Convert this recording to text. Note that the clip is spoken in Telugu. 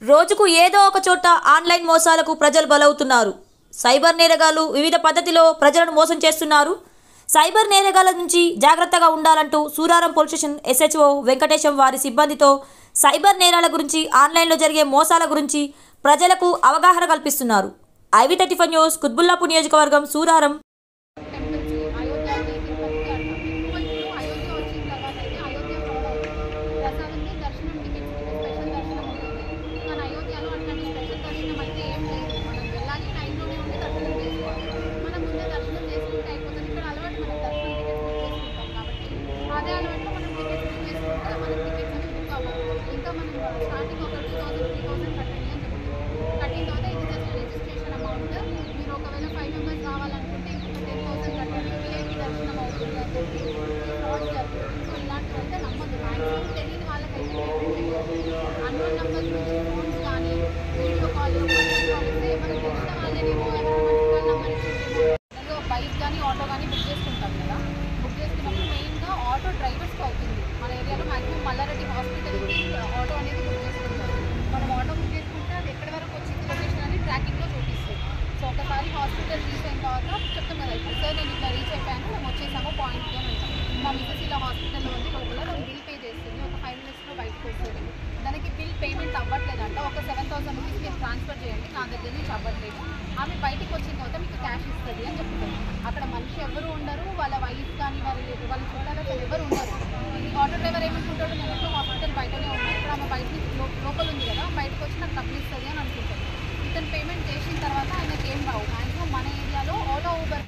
రోజుకు ఏదో ఒక చోట ఆన్లైన్ మోసాలకు ప్రజలు బలవుతున్నారు. సైబర్ నేరగాళ్లు వివిధ పద్ధతిలో ప్రజలను మోసం చేస్తున్నారు. సైబర్ నేరగాళ్ల నుంచి జాగ్రత్తగా ఉండాలంటూ Suraram police station SHO Venkatesham వారి సిబ్బందితో సైబర్ నేరాల గురించి, ఆన్లైన్లో జరిగే మోసాల గురించి ప్రజలకు అవగాహన కల్పిస్తున్నారు. IV35 న్యూస్, కుత్బుల్లాపూర్ నియోజకవర్గం, సూరారం. బైక్ కానీ ఆటో కానీ బుక్ చేసుకుంటాం కదా. బుక్ చేసుకున్నప్పుడు మెయిన్గా ఆటో డ్రైవర్స్కి అవుతుంది. మన ఏరియాలో మాక్సిమం మల్లారెడ్డి హాస్పిటల్కి ఆటో అనేది బుక్ చేసుకుంటాం. మనం ఆటో బుక్ చేసుకుంటే అది ఎక్కడి వరకు వచ్చింది లొకేషన్ అని ట్రాకింగ్లో చూపిస్తుంది. సో ఒకసారి హాస్పిటల్ రీచ్ అయిన తర్వాత చెప్తాం కదా, ఇప్పుడు సార్ నేను ఇట్లా రీచ్ అయిపోయాను, మేము వచ్చేసాము పాయింట్కి అని అంటాం. మా మిసెస్ ఇలా హాస్పిటల్లో ఉంది, లోపల నేను బిల్ పే చేస్తుంది, ఒక 5 minutesలో బయటకు వస్తుంది. దానికి బిల్ పేమెంట్ అవ్వట్లేదంట, ఒక 7,000 రూపీస్ మీరు ట్రాన్స్ఫర్ చేయండి, నా దగ్గర నుంచి అవ్వట్లేదు. ఆమె బయటికి వచ్చిన తర్వాత మీకు క్యాష్ ఇస్తుంది అని చెప్తారు. అక్కడ మనిషి ఎవరు ఉండరు, వాళ్ళ వైఫ్ కానీ వాళ్ళ చుట్టాలు అసలు ఎవరు ఉండరు. ఆటో డ్రైవర్ ఏమనుకుంటాడు, నేను ఎప్పుడు హాస్పిటల్ బయటనే ఉన్నాను, ఇప్పుడు ఆమె బయట లోపల ఉంది కదా, బయటకు వచ్చి నాకు డబ్బులు ఇస్తుంది అని అనుకుంటారు. ఇతను పేమెంట్ చేసిన తర్వాత ఆయనకి ఏం రావు. మ్యాక్సిమం మన ఏరియాలో ఆటో ఊబర్